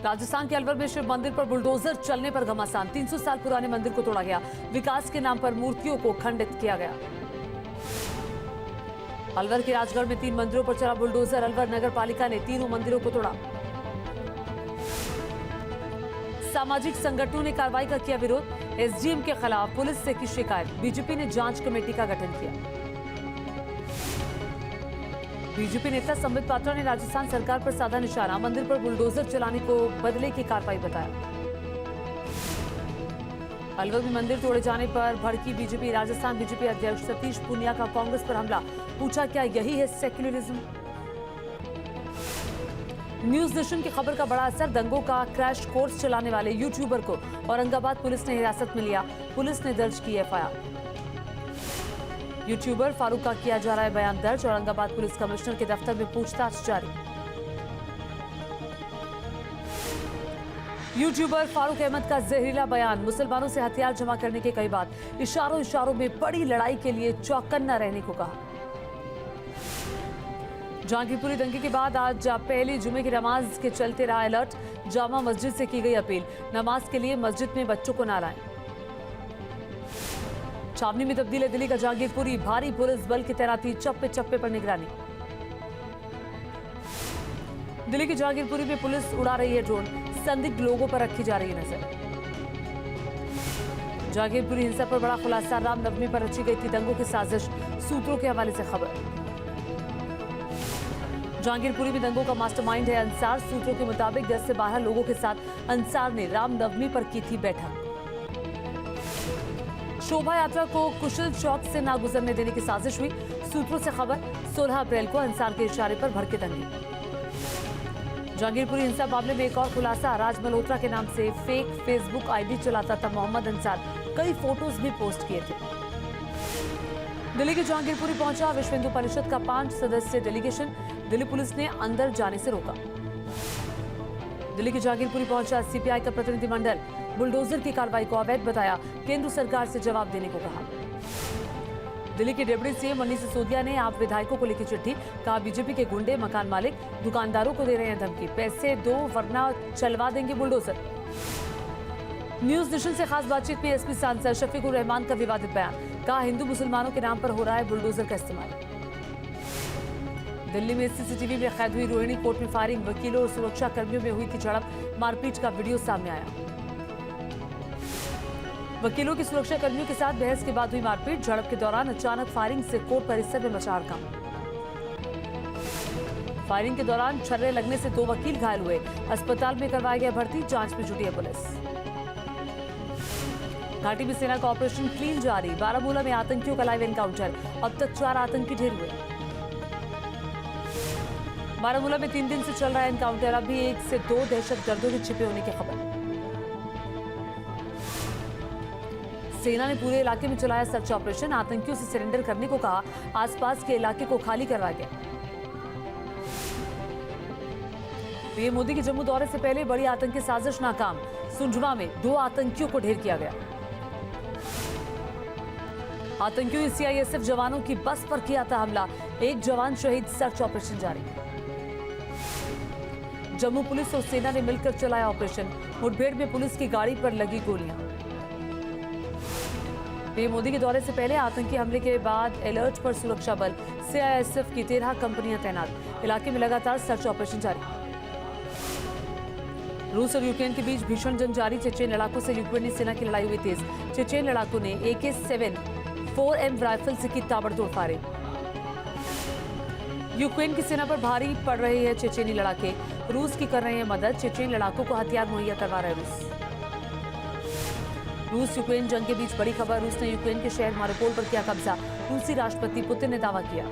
राजस्थान के अलवर में शिव मंदिर पर बुलडोजर चलने पर घमासान। 300 साल पुराने मंदिर को तोड़ा गया। विकास के नाम पर मूर्तियों को खंडित किया गया। अलवर के राजगढ़ में 3 मंदिरों पर चला बुलडोजर। अलवर नगर पालिका ने तीनों मंदिरों को तोड़ा। सामाजिक संगठनों ने कार्रवाई का किया विरोध। एसडीएम के खिलाफ पुलिस से की शिकायत। बीजेपी ने जांच कमेटी का गठन किया। बीजेपी नेता संबित पात्रा ने राजस्थान सरकार पर साधा निशाना। मंदिर पर बुलडोजर चलाने को बदले की कार्रवाई बताया। अलवर में मंदिर तोड़े जाने पर भड़की बीजेपी। राजस्थान बीजेपी अध्यक्ष सतीश पूनिया का कांग्रेस पर हमला। पूछा, क्या यही है सेक्युलरिज्म? न्यूज नेशन की खबर का बड़ा असर। दंगों का क्रैश कोर्स चलाने वाले यूट्यूबर को औरंगाबाद पुलिस ने हिरासत में लिया। पुलिस ने दर्ज की एफआईआर। यूट्यूबर फारूक का किया जा रहा है बयान दर्ज। औरंगाबाद पुलिस कमिश्नर के दफ्तर में पूछताछ जारी। यूट्यूबर फारूक अहमद का जहरीला बयान। मुसलमानों से हथियार जमा करने की कई बात। इशारों में बड़ी लड़ाई के लिए चौकन्ना रहने को कहा। जहांगीरपुरी दंगे के बाद आज पहली जुमे की नमाज के चलते रहा अलर्ट। जामा मस्जिद से की गई अपील, नमाज के लिए मस्जिद में बच्चों को ना लाएं। छावनी में तब्दील है दिल्ली का जहांगीरपुरी। भारी पुलिस बल की तैनाती, चप्पे चप्पे पर निगरानी। दिल्ली की जहांगीरपुरी में पुलिस उड़ा रही है ड्रोन। संदिग्ध लोगों पर रखी जा रही है नजर। जहांगीरपुरी हिंसा पर बड़ा खुलासा। रामनवमी पर रची गई थी दंगों की साजिश। सूत्रों के हवाले से खबर। जहांगीरपुरी में दंगों का मास्टरमाइंड है अंसार। सूत्रों के मुताबिक 10 से 12 लोगों के साथ अंसार ने रामनवमी पर की थी बैठक। शोभा यात्रा को कुशल चौक से ना गुजरने देने की साजिश हुई। सूत्रों से खबर, 16 अप्रैल को अंसार के इशारे पर भड़के दंगे। जहांगीरपुरी हिंसा मामले में एक और खुलासा। राज मल्होत्रा के नाम से फेक फेसबुक आईडी चलाता था मोहम्मद अंसार। कई फोटोज भी पोस्ट किए थे। दिल्ली के जहांगीरपुरी पहुंचा विश्व हिंदू परिषद का 5 सदस्यीय डेलीगेशन। दिल्ली पुलिस ने अंदर जाने से रोका। दिल्ली के जहांगीरपुरी पहुंचा सीपीआई का प्रतिनिधिमंडल। बुलडोजर की कार्रवाई को अवैध बताया। केंद्र सरकार से जवाब देने को कहा। दिल्ली के डिप्टी सीएम मनीष सिसोदिया ने आप विधायकों को लिखी चिट्ठी। कहा, बीजेपी के गुंडे मकान मालिक दुकानदारों को दे रहे हैं धमकी। पैसे दो वरना चलवा देंगे बुलडोजर। न्यूज नेशन से खास बातचीत में एसपी सांसद शफीकुर रहमान का विवादित बयान। कहा, हिंदू मुसलमानों के नाम पर हो रहा है बुलडोजर का इस्तेमाल। दिल्ली में सीसीटीवी में कैद हुई रोहिणी कोर्ट में फायरिंग। वकीलों और सुरक्षा कर्मियों में हुई थी झड़प। मारपीट का वीडियो सामने आया। वकीलों की सुरक्षा कर्मियों के साथ बहस के बाद हुई मारपीट। झड़प के दौरान अचानक फायरिंग से कोर्ट परिसर में मचा हड़कंप। फायरिंग के दौरान छर्रे लगने से 2 वकील घायल हुए। अस्पताल में करवाया गया भर्ती। जांच में जुटी है पुलिस। घाटी में सेना का ऑपरेशन क्लीन जारी। बारामूला में आतंकियों का लाइव एनकाउंटर। अब तक 4 आतंकी ढेर हुए। बारामूला में 3 दिन से चल रहा है एनकाउंटर। अभी 1 से 2 दहशतगर्दों के छिपे होने की खबर। सेना ने पूरे इलाके में चलाया सर्च ऑपरेशन। आतंकियों से सरेंडर करने को कहा। आसपास के इलाके को खाली करवाया गया। पीएम मोदी के जम्मू दौरे से पहले बड़ी आतंकी साजिश नाकाम। सुंजमा में 2 आतंकियों को ढेर किया गया। आतंकियों ने सीआईएसएफ जवानों की बस पर किया था हमला। 1 जवान शहीद। सर्च ऑपरेशन जारी। जम्मू पुलिस और सेना ने मिलकर चलाया ऑपरेशन। मुठभेड़ में पुलिस की गाड़ी पर लगी गोलियां। पीएम मोदी के दौरे से पहले आतंकी हमले के बाद अलर्ट पर सुरक्षा बल। सीआईएसएफ की 13 कंपनियां तैनात। इलाके में लगातार सर्च ऑपरेशन जारी। रूस और यूक्रेन के बीच भीषण जंग जारी। चेचेन लड़ाकों से यूक्रेनी सेना की लड़ाई हुई तेज। चेचेन लड़ाकों ने AK-7 4M राइफल से की ताबड़तोड़ फायरिंग। यूक्रेन की सेना पर भारी पड़ रही है चेचेनी लड़ाके। रूस की कर रहे हैं मदद। चेचेन लड़ाकों को हथियार मुहैया करवा रहा है रूस यूक्रेन जंग के बीच बड़ी खबर। रूस ने यूक्रेन के शहर मारिउपोल पर किया कब्जा। रूसी राष्ट्रपति पुतिन ने दावा किया।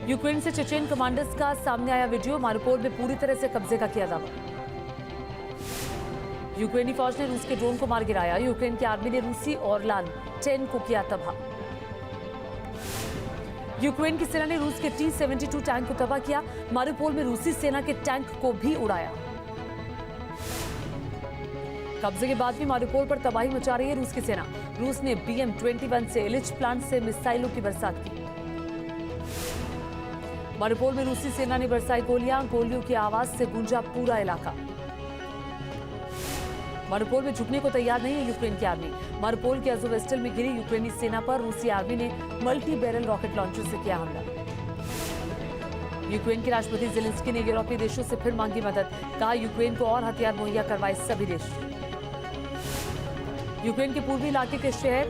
यूक्रेन से चेचेन कमांडर्स का सामने आया वीडियो। मारिउपोल में पूरी तरह से कब्जे का किया दावा। यूक्रेनी फौज ने रूस के ड्रोन को मार गिराया। यूक्रेन की आर्मी ने रूसी ऑरलान 10 को किया तबाह। यूक्रेन की सेना ने रूस के T-72 टैंक को तबाह किया। मारिउपोल में रूसी सेना के टैंक को भी उड़ाया। कब्जे के बाद भी मारिउपोल पर तबाही मचा रही है रूस की सेना। रूस ने BM-21 से इलिच प्लांट से मिसाइलों की बरसात की। मारिउपोल में रूसी सेना ने बरसाई गोलियां, गोलियों की आवाज से गूंजा पूरा इलाका। मारिउपोल में झुकने को तैयार नहीं है यूक्रेन की आर्मी। मारिउपोल के अज़ोवस्टल में गिरी यूक्रेनी सेना पर रूसी आर्मी ने मल्टी बैरल रॉकेट लॉन्चर से किया हमला। यूक्रेन के राष्ट्रपति ज़ेलेंस्की ने यूरोपीय देशों से फिर मांगी मदद, कहा यूक्रेन को और हथियार मुहैया करवाए सभी देश। यूक्रेन के पूर्वी इलाके के शहर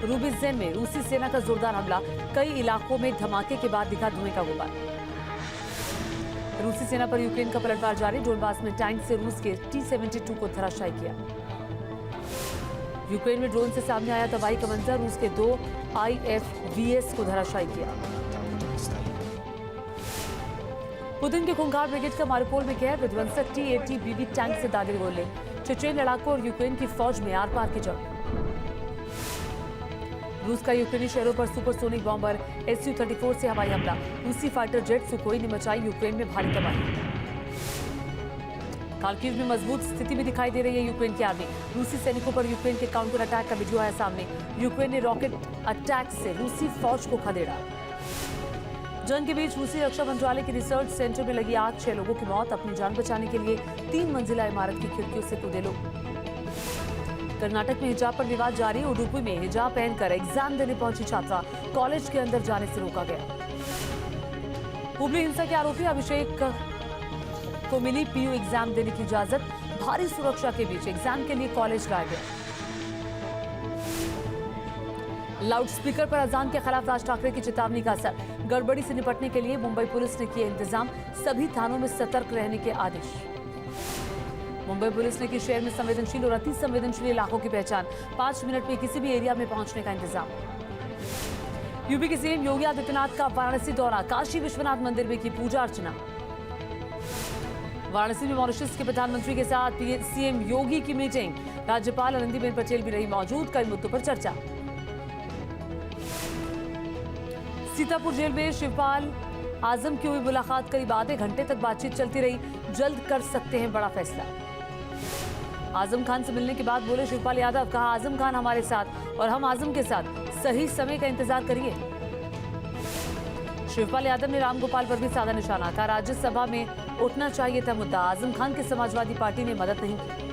रूबिजेन में रूसी सेना का जोरदार हमला, कई इलाकों में धमाके के बाद दिखा धुएं का गुबार। रूसी सेना पर यूक्रेन का पलटवार जारी, डोनबास में टैंक से रूस के T-72 को धराशायी किया। यूक्रेन में ड्रोन से सामने आया तबाही का मंजर, रूस के 2 IFVs को धराशायी किया। पुतिन के खूंखार ब्रिगेड का मारिउपोल में कहर, विध्वंसक T-80 BB टैंक से दागे गोले। चेचेन लड़ाकों और यूक्रेन की फौज में आर पार की जंग। रूस का यूक्रेनी शहरों पर सुपरसोनिक बॉम्बर Su-34 से हवाई हमला, रूसी फाइटर जेट सुखोई ने मचाई यूक्रेन में भारी तबाही। खार्किव में मजबूत स्थिति में दिखाई दे रही है यूक्रेन की आर्मी, रूसी सैनिकों पर यूक्रेन के काउंटर अटैक का वीडियो आया सामने। यूक्रेन ने रॉकेट अटैक से रूसी फौज को खदेड़ा। जंग के बीच रूसी रक्षा मंत्रालय के रिसर्च सेंटर में लगी आग, 6 लोगों की मौत, अपनी जान बचाने के लिए 3 मंजिला इमारत की खिड़कियों से कूदे लोग। कर्नाटक में हिजाब पर विवाद जारी, उडुपी में हिजाब पहनकर एग्जाम देने पहुंची छात्रा, कॉलेज के अंदर जाने से रोका गया। हुबली हिंसा के आरोपी अभिषेक को मिली पीयू एग्जाम देने की इजाजत, भारी सुरक्षा के बीच एग्जाम के लिए कॉलेज लाया गया। लाउडस्पीकर पर अजान के खिलाफ राज ठाकरे की चेतावनी का असर, गड़बड़ी से निपटने के लिए मुंबई पुलिस ने किए इंतजाम, सभी थानों में सतर्क रहने के आदेश। मुंबई पुलिस ने की शहर में संवेदनशील और अति संवेदनशील इलाकों की पहचान, 5 मिनट में किसी भी एरिया में पहुंचने का इंतजाम। यूपी के सीएम योगी आदित्यनाथ का वाराणसी दौरा, काशी विश्वनाथ मंदिर में की पूजा अर्चना। वाराणसी में मॉरिशस के प्रधानमंत्री के साथ सीएम योगी की मीटिंग, राज्यपाल आनंदीबेन पटेल भी रही मौजूद, कई मुद्दों पर चर्चा। सीतापुर जेल में शिवपाल आजम की हुई मुलाकात, करीब आधे घंटे तक बातचीत चलती रही, जल्द कर सकते हैं बड़ा फैसला। आजम खान से मिलने के बाद बोले शिवपाल यादव, कहा आजम खान हमारे साथ और हम आजम के साथ, सही समय का इंतजार करिए। शिवपाल यादव ने रामगोपाल पर भी साधा निशाना, कहा राज्यसभा में उठना चाहिए था मुद्दा, आजम खान की समाजवादी पार्टी ने मदद नहीं की।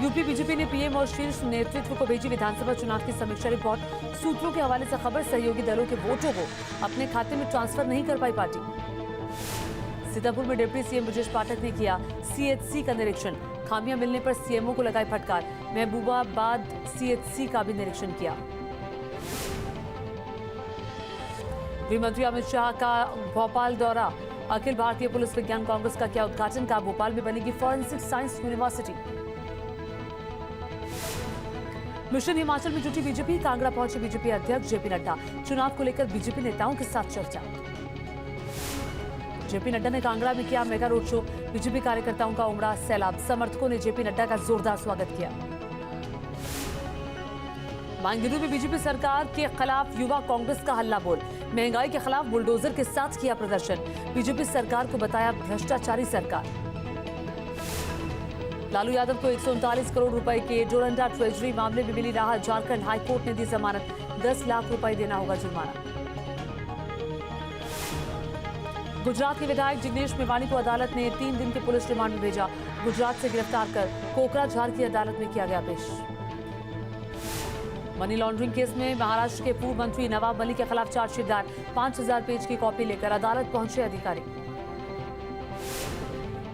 यूपी बीजेपी ने पीएम और शीर्ष नेतृत्व को भेजी विधानसभा चुनाव की समीक्षा रिपोर्ट, सूत्रों के हवाले से खबर, सहयोगी दलों के वोटों को अपने खाते में ट्रांसफर नहीं कर पाई पार्टी। सीतापुर में डिप्टी सीएम ब्रजेश पाठक ने किया CHC का निरीक्षण, खामियां मिलने पर सीएमओ को लगाई फटकार। महबूबाबाद CHC का भी निरीक्षण किया। गृह मंत्री अमित शाह का भोपाल दौरा, अखिल भारतीय पुलिस विज्ञान कांग्रेस का किया उद्घाटन, का भोपाल में बनेगी forensic science university. Mission Himachal में जुटी बीजेपी, कांगड़ा पहुंचे बीजेपी अध्यक्ष जेपी नड्डा, चुनाव को लेकर बीजेपी नेताओं के साथ चर्चा। जेपी नड्डा ने कांगड़ा में किया मेगा रोड शो, बीजेपी कार्यकर्ताओं का उमड़ा सैलाब, समर्थकों ने जेपी नड्डा का जोरदार स्वागत किया। बेंगलुरु में बीजेपी सरकार के खिलाफ युवा कांग्रेस का हल्ला बोल, महंगाई के खिलाफ बुलडोजर के साथ किया प्रदर्शन, बीजेपी सरकार को बताया भ्रष्टाचारी सरकार। लालू यादव को 139 करोड़ रुपए के डोरंडा ट्रेजरी मामले में मिली राहत, झारखंड हाईकोर्ट ने दी जमानत, 10 लाख रुपए देना होगा जुर्माना। गुजरात के विधायक जिग्नेश मेवाणी को अदालत ने 3 दिन के पुलिस रिमांड में भेजा, गुजरात से गिरफ्तार कर कोकराझार की अदालत में किया गया पेश। मनी लॉन्ड्रिंग केस में महाराष्ट्र के पूर्व मंत्री नवाब मलिक के खिलाफ चार्जशीट दायर, 5000 पेज की कॉपी लेकर अदालत पहुंचे अधिकारी।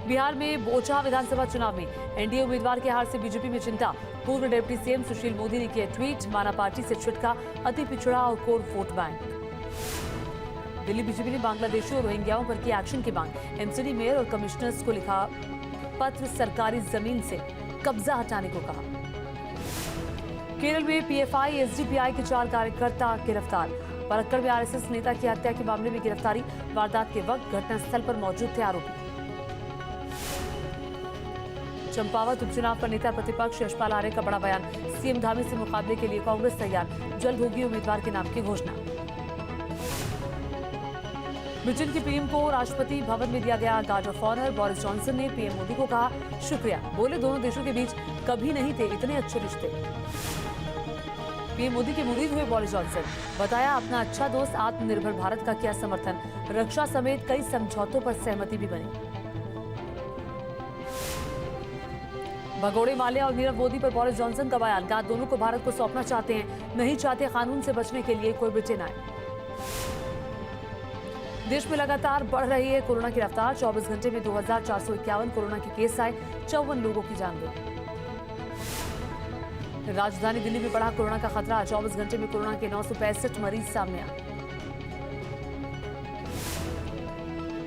बिहार में बोचा विधानसभा चुनाव में एनडीए उम्मीदवार के हार से बीजेपी में चिंता, पूर्व डिप्टी सीएम सुशील मोदी ने किया ट्वीट, माना पार्टी से छुटका, अति पिछड़ा और core vote bank. Delhi BJP ने बांग्लादेशी और रोहिंग्याओं पर की एक्शन की मांग, एमसीडी मेयर और कमिश्नर्स को लिखा पत्र, सरकारी जमीन से कब्जा हटाने को कहा। केरल में पीएफआई एसडीपीआई के 4 कार्यकर्ता गिरफ्तार, पलक्कड़ में आरएसएस नेता की हत्या के मामले में गिरफ्तारी, वारदात के वक्त घटनास्थल पर मौजूद थे आरोपी। चंपावत उपचुनाव पर नेता प्रतिपक्ष यशपाल आर्य का बड़ा बयान, सीएम धामी से मुकाबले के लिए कांग्रेस तैयार, जल्द होगी उम्मीदवार के नाम की घोषणा। ब्रिटेन के पीएम को राष्ट्रपति भवन में दिया गया guard of honour, Boris Johnson ने पीएम मोदी को कहा शुक्रिया, बोले दोनों देशों के बीच कभी नहीं थे इतने अच्छे रिश्ते। पीएम मोदी के मुरीद हुए बोरिस जॉनसन। बताया अपना अच्छा दोस्त आत्मनिर्भर भारत का किया समर्थन। रक्षा समेत कई समझौतों पर सहमति भी बनी। भगोड़े माल्या और नीरव मोदी पर बोरिस जॉनसन का बयान। कहा दोनों को भारत को सौंपना चाहते हैं, नहीं चाहते कानून से बचने के लिए कोई ब्रिटेन आए। देश में लगातार बढ़ रही है कोरोना की रफ्तार। 24 घंटे में 2451 कोरोना के केस आए, 54 लोगों की जान गई। राजधानी दिल्ली में बढ़ा कोरोना का खतरा। 24 घंटे में कोरोना के 965 मरीज सामने आए।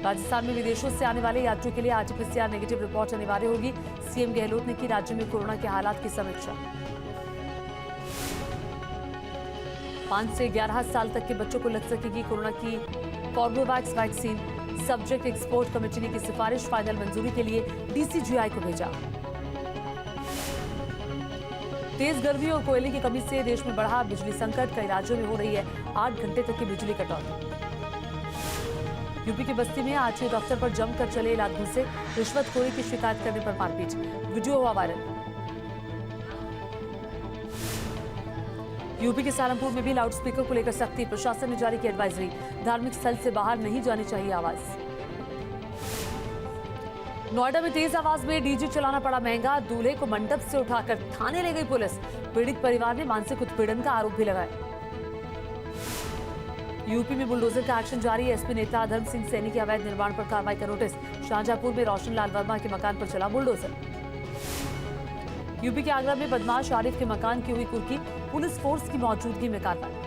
राजस्थान में विदेशों से आने वाले यात्रियों के लिए आरटीपीसीआर नेगेटिव रिपोर्ट अनिवार्य होगी। सीएम गहलोत ने की राज्य में कोरोना के हालात की समीक्षा। 5 से 11 साल तक के बच्चों को लग सकेगी कोरोना की Corbevax vaccine. Subject export committee ने की सिफारिश, फाइनल मंजूरी के लिए डीसीजीआई को भेजा। तेज गर्मी और कोयले की कमी से देश में बढ़ा बिजली संकट। कई राज्यों में हो रही है 8 घंटे तक की बिजली कटौती। यूपी के बस्ती में आरटीओ दफ्तर पर जमकर चले लात घूंसे। रिश्वतखोरी की शिकायत करने पर मारपीट, वीडियो हुआ वायरल। यूपी के सालमपुर में भी लाउडस्पीकर को लेकर सख्ती। प्रशासन ने जारी की एडवाइजरी। धार्मिक स्थल से बाहर नहीं जानी चाहिए आवाज। नोएडा में तेज आवाज में डीजे चलाना पड़ा महंगा। दूल्हे को मंडप से उठाकर थाने ले गई पुलिस। पीड़ित परिवार ने मानसिक उत्पीड़न का आरोप भी लगाया। यूपी में बुलडोजर का एक्शन जारी है। एसपी नेता धर्म सिंह सैनी के अवैध निर्माण पर कार्रवाई का नोटिस। शाहजहांपुर में रोशन लाल वर्मा के मकान पर चला बुलडोजर। यूपी के आगरा में बदमाश आरिफ के मकान की हुई कुर्की। पुलिस फोर्स की मौजूदगी में कार्रवाई।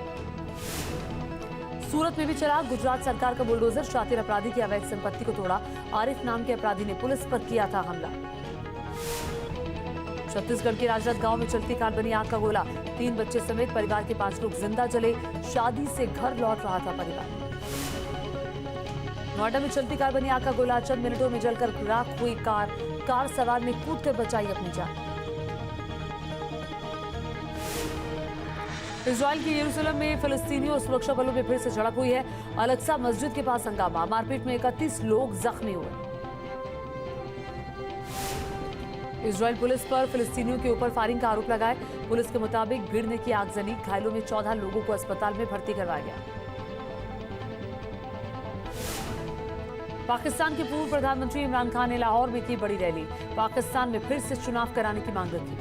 सूरत में भी चला गुजरात सरकार का बुलडोजर। शातिर अपराधी की अवैध संपत्ति को तोड़ा। आरिफ नाम के अपराधी ने पुलिस पर किया था हमला। छत्तीसगढ़ के राजनाथ गांव में चलती कार बनी आग का गोला। 3 बच्चे समेत परिवार के 5 लोग जिंदा जले। शादी से घर लौट रहा था परिवार। नोएडा में चलती कार बनी आग का गोला। चंद मिनटों में जलकर राख हुई कार सवार ने कूदकर बचाई अपनी जान। इजराइल के यरूशलेम में फिलिस्तीनियों और सुरक्षा बलों में फिर से झड़प हुई है। अल-अक्सा मस्जिद के पास हंगामा। मारपीट में 31 लोग जख्मी हुए। इजराइल पुलिस पर फिलिस्तीनियों के ऊपर फायरिंग का आरोप लगाए। पुलिस के मुताबिक भीड़ ने की आगजनी। घायलों में 14 लोगों को अस्पताल में भर्ती करवाया गया। पाकिस्तान के पूर्व प्रधानमंत्री इमरान खान ने लाहौर में की बड़ी रैली। पाकिस्तान में फिर से चुनाव कराने की मांग रखी।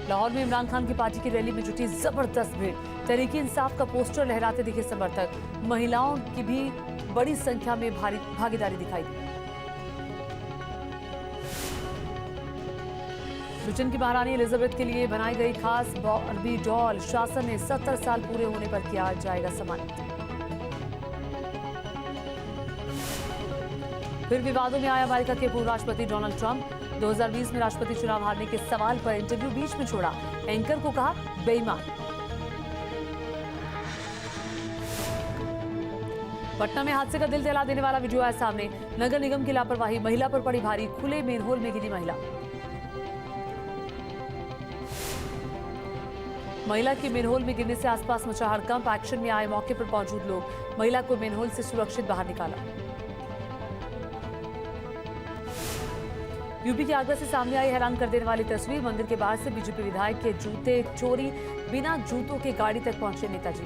लाहौर में इमरान खान की पार्टी की रैली में जुटी जबरदस्त भीड़। तहरीक-ए इंसाफ का पोस्टर लहराते दिखे समर्थक। महिलाओं की भी बड़ी संख्या में भागीदारी दिखाई दी। ब्रिटेन की महारानी एलिजाबेथ के लिए बनाई गई खास बार्बी डॉल। शासन ने 70 साल पूरे होने पर किया जाएगा सम्मानित। फिर विवादों में आया अमेरिका के पूर्व राष्ट्रपति डोनाल्ड ट्रंप। 2020 में राष्ट्रपति चुनाव हारने के सवाल पर इंटरव्यू बीच में छोड़ा। एंकर को कहा बेईमान। पटना में हादसे का दिल दहला देने वाला वीडियो आया सामने। नगर निगम की लापरवाही, महिला पर पड़ी भारी। खुले मेनहोल में गिरी महिला के मेनहोल में गिरने से आसपास मचा हड़कंप। एक्शन में आए मौके पर मौजूद लोग। महिला को मेनहोल से सुरक्षित बाहर निकाला। यूपी के आगरा से सामने आई हैरान कर देने वाली तस्वीर। मंदिर के बाहर से बीजेपी विधायक के जूते चोरी। बिना जूतों के गाड़ी तक पहुंचे नेताजी।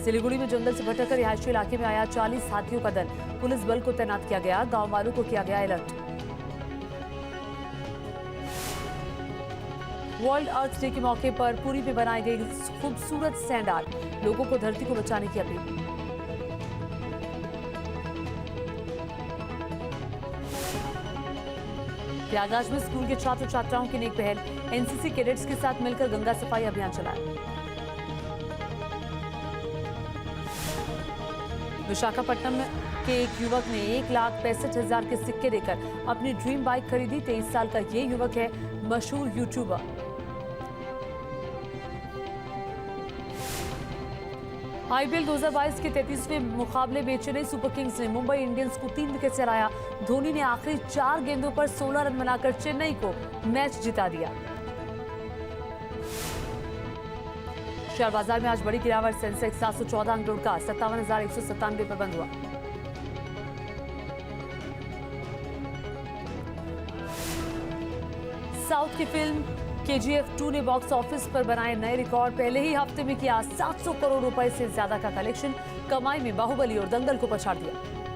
सिलीगुड़ी में जंगल से भटककर रिहायशी इलाके में आया 40 हाथियों का दल। पुलिस बल को तैनात किया गया। गांव वालों को किया गया अलर्ट। वर्ल्ड अर्थ डे के मौके पर पुरी में बनाई गई खूबसूरत सैंड आर्ट। लोगों को धरती को बचाने की अपील। प्रयागराज में स्कूल के छात्र छात्राओं की नेक पहल। एनसीसी कैडेट्स के साथ मिलकर गंगा सफाई अभियान चलाया। विशाखापट्टनम के एक युवक ने 1,65,000 के सिक्के देकर अपनी ड्रीम बाइक खरीदी। 23 साल का ये युवक है मशहूर यूट्यूबर। आईपीएल 2022 के 33वें मुकाबले में चेन्नई सुपर किंग्स ने मुंबई इंडियंस को 3 विकेट से हराया। धोनी ने आखिरी 4 गेंदों पर 16 रन बनाकर चेन्नई को मैच जिता दिया। शेयर बाजार में आज बड़ी गिरावट। सेंसेक्स 714 अंक लुढ़का 57,197 पर बंद हुआ। साउथ की फिल्म KGF 2 ने बॉक्स ऑफिस पर बनाए नए रिकॉर्ड। पहले ही हफ्ते में किया 700 करोड़ रुपए से ज्यादा का कलेक्शन। कमाई में बाहुबली और दंगल को पछाड़ दिया।